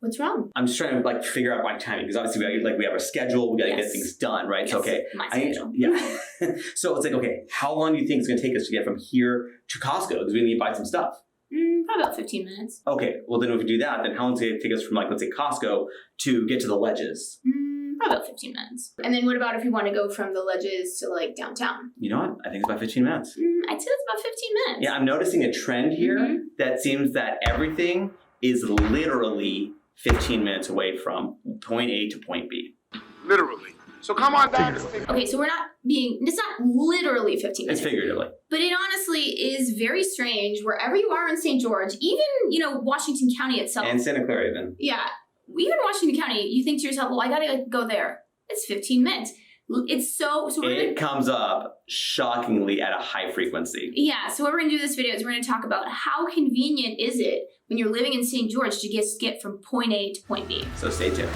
What's wrong? I'm just trying to like figure out my timing because obviously we have our schedule. We got to get things done, right? Yes. So okay, My schedule. So it's like, okay, how long do you think it's going to take us to get from here to Costco? Because we need to buy some stuff. Probably about 15 minutes. Okay, well then if we do that, then how long is it going to take us from like let's say Costco to get to the Ledges? Probably about 15 minutes. And then what about if we want to go from the Ledges to like downtown? You know what? I think it's about 15 minutes. I'd say it's about 15 minutes. Yeah, I'm noticing a trend here that seems that everything is literally 15 minutes away from point A to point B. Literally. So come on down. Okay, so it's not literally 15 minutes. It's figuratively. But it honestly is very strange wherever you are in St. George, even, Washington County itself. And Santa Clara even. Yeah. Even Washington County, you think to yourself, well, I gotta go there. It's 15 minutes. It's it comes up shockingly at a high frequency. Yeah, so what we're gonna do in this video is we're gonna talk about how convenient is it when you're living in St. George to get from point A to point B. So stay tuned.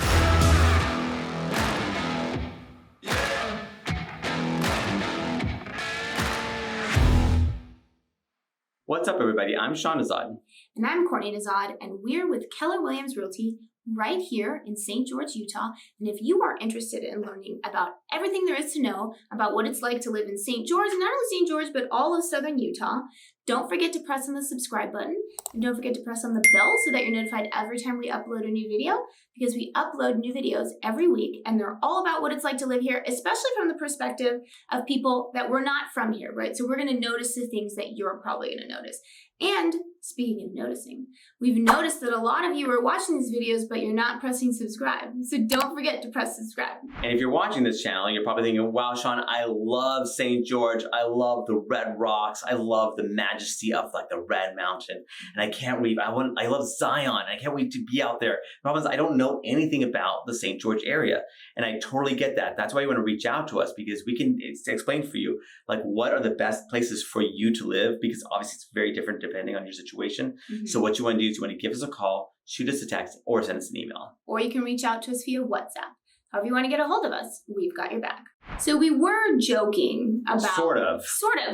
What's up, everybody? I'm Sean Azad. And I'm Courtney Azad, and we're with Keller Williams Realty right here in St. George, Utah. And if you are interested in learning about everything there is to know about what it's like to live in St. George, not only St. George, but all of Southern Utah, don't forget to press on the subscribe button. And don't forget to press on the bell so that you're notified every time we upload a new video, because we upload new videos every week, and they're all about what it's like to live here, especially from the perspective of people that were not from here, right? So we're gonna notice the things that you're probably gonna notice. And speaking of noticing, we've noticed that a lot of you are watching these videos, but you're not pressing subscribe. So don't forget to press subscribe. And if you're watching this channel, you're probably thinking, wow, Sean, I love St. George. I love the red rocks. I love the majesty of like the Red Mountain. And I can't wait. I love Zion. I can't wait to be out there. The problem is I don't know anything about the St. George area. And I totally get that. That's why you want to reach out to us, because we can explain for you, like, what are the best places for you to live? Because obviously it's very different depending on your situation. So what you want to do is you want to give us a call, shoot us a text, or send us an email. Or you can reach out to us via WhatsApp. However you want to get a hold of us, we've got your back. So we were joking about... Sort of,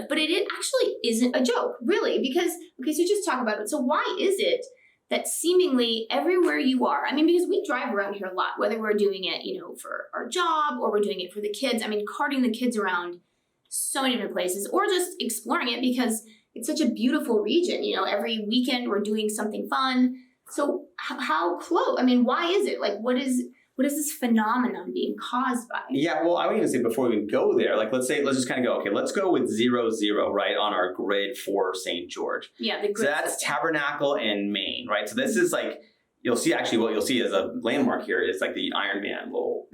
but it actually isn't a joke, really, because, okay, so just talk about it. So why is it that seemingly everywhere you are, I mean, because we drive around here a lot, whether we're doing it, for our job, or we're doing it for the kids. I mean, carting the kids around so many different places, or just exploring it because it's such a beautiful region. Every weekend we're doing something fun. So how close? I mean, why is it? Like, what is this phenomenon being caused by? Yeah, well, I would even say before we even go there, like, let's just kind of go, okay, let's go with 0, 0, right, on our grid for St. George. Yeah, the grid. So that's system. Tabernacle and Main, right? So this is like, you'll see actually what you'll see as a landmark here is like the Iron Man little,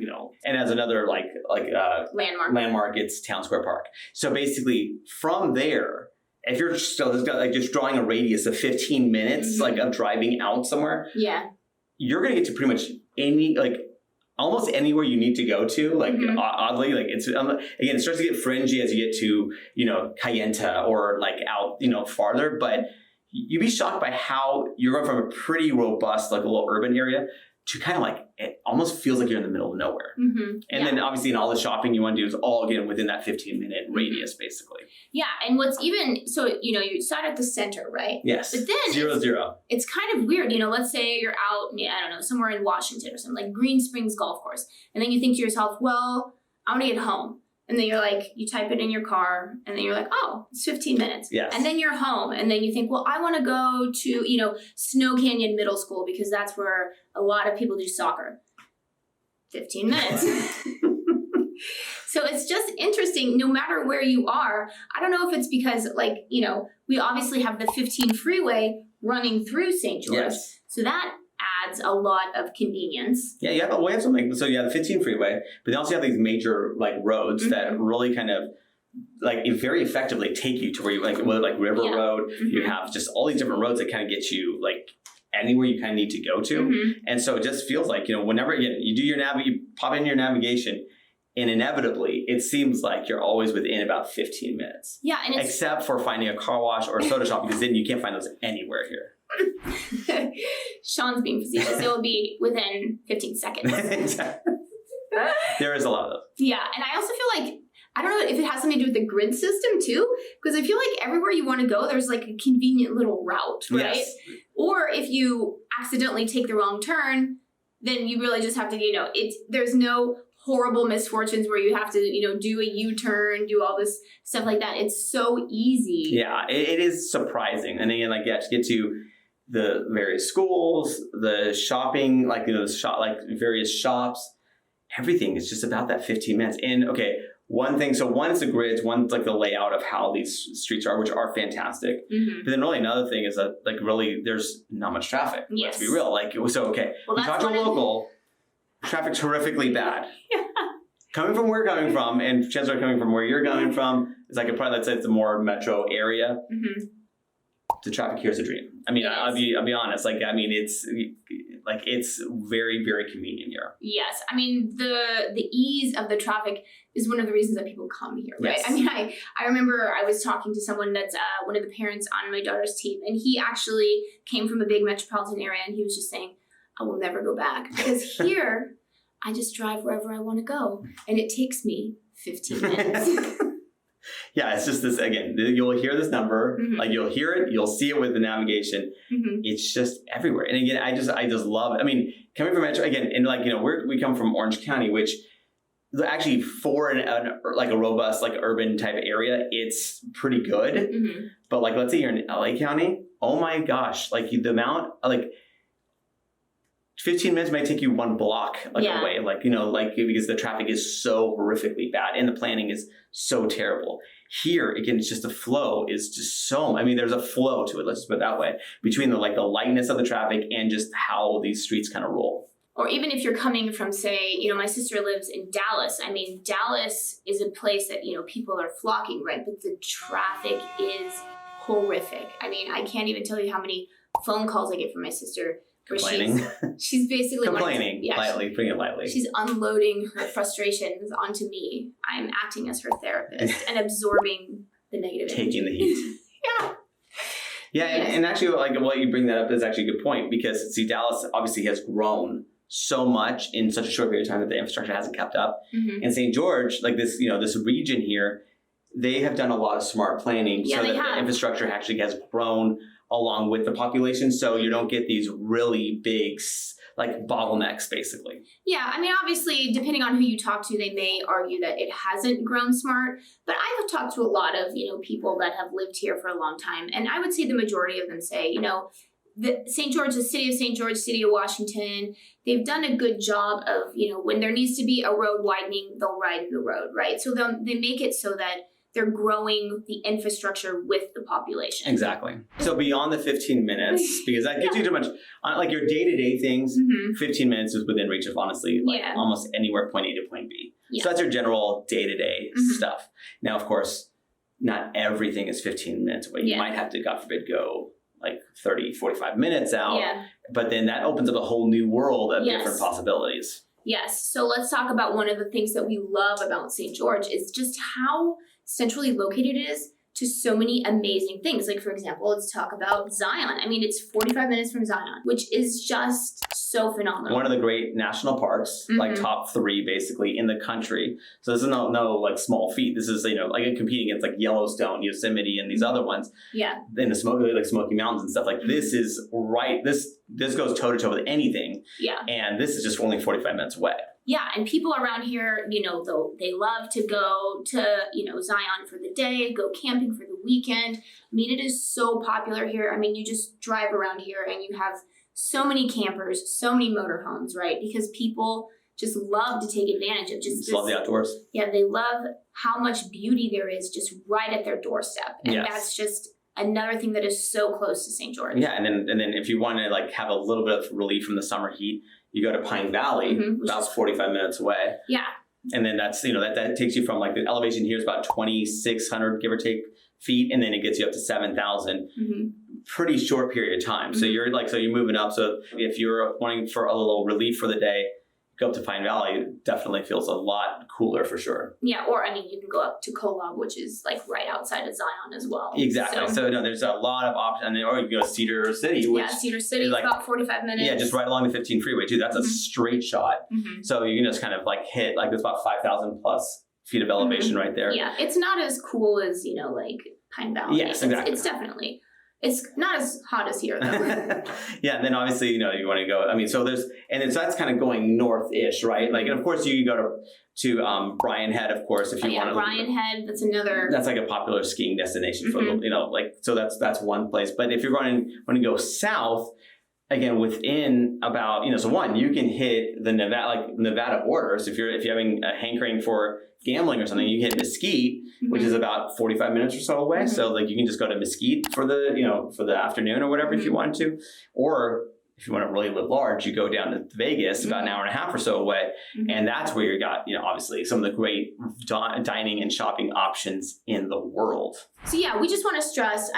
and as another landmark, it's Town Square Park. So basically from there, if you're just drawing a radius of 15 minutes, like of driving out somewhere, you're gonna get to pretty much almost anywhere you need to go to. Oddly, it's again, it starts to get fringy as you get to Kayenta or out farther, but you'd be shocked by how you're going from a pretty robust a little urban area to kind of it almost feels like you're in the middle of nowhere. And then obviously in all the shopping you want to do is all again within that 15-minute radius, basically. Yeah, and what's even, so, you start at the center, right? Yes, but then 0, 0. It's kind of weird, let's say you're out, I don't know, somewhere in Washington or something, like Green Springs Golf Course. And then you think to yourself, well, I want to get home. And then you type it in your car, and then you're like, oh, it's 15 minutes. Yes. And then you're home, and then you think, well, I want to go to, Snow Canyon Middle School because that's where a lot of people do soccer. 15 minutes. So it's just interesting, no matter where you are. I don't know if it's because, we obviously have the 15 freeway running through St. George. Yes. So that adds a lot of convenience. Yeah, you have something. So you have the 15 freeway, but you also have these major roads that really kind of very effectively take you to where you River Road. You have just all these different roads that kind of get you anywhere you kind of need to go to. And so it just feels like, whenever you do you pop in your navigation, and inevitably it seems like you're always within about 15 minutes. Yeah, and except for finding a car wash or a soda shop, because then you can't find those anywhere here. Sean's being facetious. It will be within 15 seconds. Exactly. There is a lot of those. Yeah, and I also feel like I don't know if it has something to do with the grid system too, because I feel like everywhere you want to go, there's like a convenient little route, right? Yes. Or if you accidentally take the wrong turn, then you really just have to, there's no horrible misfortunes where you have to, do a U-turn, do all this stuff like that. It's so easy. Yeah, it is surprising. And again, to get to the various schools, the shopping, various shops, everything is just about that 15 minutes. And okay, one is the grids, one's like the layout of how these streets are, which are fantastic. Mm-hmm. But then really another thing is that really there's not much traffic. Yes. Let's be real. Well, you talk to a local, traffic's horrifically bad. Yeah. Coming from where we're coming from, and chances are coming from where you're coming from, it's like let's say it's a more metro area. Mm-hmm. The traffic here is a dream. I mean, I'll be honest. It's very, very convenient here. Yes, I mean the ease of the traffic is one of the reasons that people come here, right? Yes. I mean, I remember I was talking to someone that's one of the parents on my daughter's team, and he actually came from a big metropolitan area, and he was just saying, "I will never go back because here I just drive wherever I want to go, and it takes me 15 minutes." Yeah, it's just this, again, you'll hear this number, Mm-hmm. you'll hear it, you'll see it with the navigation. Mm-hmm. It's just everywhere. And again, I just love it. I mean, coming from Metro, again, and we come from Orange County, which actually for a robust, urban type area, it's pretty good. Mm-hmm. But let's say you're in LA County, oh my gosh, the amount, 15 minutes might take you one block away, because the traffic is so horrifically bad and the planning is so terrible. Here, again, it's just the flow is just there's a flow to it, let's just put it that way, between the lightness of the traffic and just how these streets kind of roll. Or even if you're coming from, say, my sister lives in Dallas. I mean, Dallas is a place that, people are flocking, right? But the traffic is horrific. I mean, I can't even tell you how many phone calls I get from my sister. Complaining. She's basically complaining, putting it lightly. She's unloading her frustrations onto me. I'm acting as her therapist and absorbing the negative Taking energy. the heat. Yeah. Yeah, and actually, what you bring that up is actually a good point, because see, Dallas obviously has grown so much in such a short period of time that the infrastructure hasn't kept up. Mm-hmm. And St. George, this region here, they have done a lot of smart planning so that the infrastructure actually has grown along with the population, so you don't get these really big bottlenecks, basically. Yeah, I mean, obviously, depending on who you talk to, they may argue that it hasn't grown smart. But I have talked to a lot of, people that have lived here for a long time, and I would say the majority of them say, the St. George, the city of St. George, city of Washington, they've done a good job of, when there needs to be a road widening, they'll widen the road, right? So they make it so that they're growing the infrastructure with the population. Exactly. So beyond the 15 minutes, because that gives you too much, your day-to-day things, 15 minutes is within reach of, honestly, almost anywhere point A to point B. Yeah. So that's your general day-to-day stuff. Now, of course, not everything is 15 minutes away. You might have to, God forbid, go 30, 45 minutes out. Yeah. But then that opens up a whole new world of different possibilities. Yes. So let's talk about one of the things that we love about St. George is just how centrally located it is to so many amazing things. For example, let's talk about Zion. I mean, it's 45 minutes from Zion, which is just so phenomenal. One of the great national parks, top 3 basically in the country. So this is no small feat. This is, competing against Yellowstone, Yosemite, and these other ones. Yeah. In the Smoky Mountains and stuff. This is right. This goes toe to toe with anything. Yeah. And this is just only 45 minutes away. Yeah, and people around here, they love to go to, Zion for the day, go camping for the weekend. I mean, it is so popular here. I mean, you just drive around here and you have so many campers, so many motorhomes, right? Because people just love to take advantage of just love the outdoors. Yeah, they love how much beauty there is just right at their doorstep. And that's just another thing that is so close to St. George. Yeah, and then if you want to have a little bit of relief from the summer heat, you go to Pine Valley, about 45 minutes away. Yeah. And then that's, that takes you from the elevation here is about 2,600, give or take, feet. And then it gets you up to 7,000. Pretty short period of time. So you're you're moving up. So if you're wanting for a little relief for the day, go up to Pine Valley, it definitely feels a lot cooler for sure. Yeah, or you can go up to Kolob, which is right outside of Zion as well. Exactly. So there's a lot of options. Or you can go to Cedar City, which Cedar City is about 45 minutes. Yeah, just right along the 15 freeway too. That's a straight shot. So you can just kind of hit, there's about 5,000 plus feet of elevation right there. Yeah, it's not as cool as, like Pine Valley. Yes, exactly. It's definitely, it's not as hot as here though. Yeah, and then obviously, you want to go, so that's kind of going north-ish, right? Like, and of course you can go to Bryan Head, of course, if you want to. Bryan Head, that's another. That's like a popular skiing destination for, so that's one place. But if you're want to go south, again, within about, so one, you can hit the Nevada border. So if you're having a hankering for gambling or something, you can hit Mesquite, which is about 45 minutes or so away. So you can just go to Mesquite for the afternoon or whatever if you want to. Or if you want to really live large, you go down to Vegas, about an hour and a half or so away. And that's where you got, obviously some of the great dining and shopping options in the world. So yeah, we just want to stress,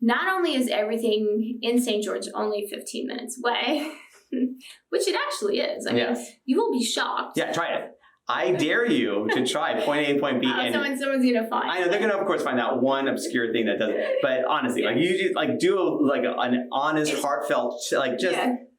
not only is everything in St. George only 15 minutes away, which it actually is. You will be shocked. Yeah, try it. I dare you to try point A and point B. Someone's gonna find. I know they're gonna, of course, find that one obscure thing that doesn't. But honestly, you just do an honest, heartfelt,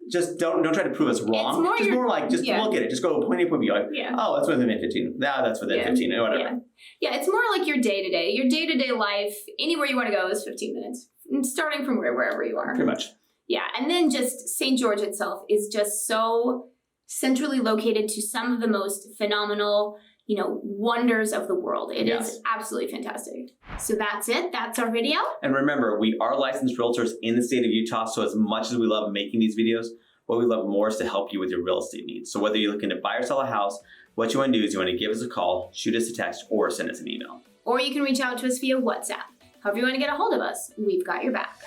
just don't try to prove us wrong. Look at it. Just go point A, point B. Oh, that's within 15. That's within 15. Whatever. Yeah, it's more like your day-to-day life. Anywhere you want to go is 15 minutes, starting from wherever you are. Pretty much. Yeah, and then just St. George itself is just so centrally located to some of the most phenomenal, wonders of the world. It is absolutely fantastic. So that's it. That's our video. And remember, we are licensed realtors in the state of Utah. So as much as we love making these videos, what we love more is to help you with your real estate needs. So whether you're looking to buy or sell a house, what you want to do is you want to give us a call, shoot us a text, or send us an email. Or you can reach out to us via WhatsApp. However you want to get a hold of us, we've got your back.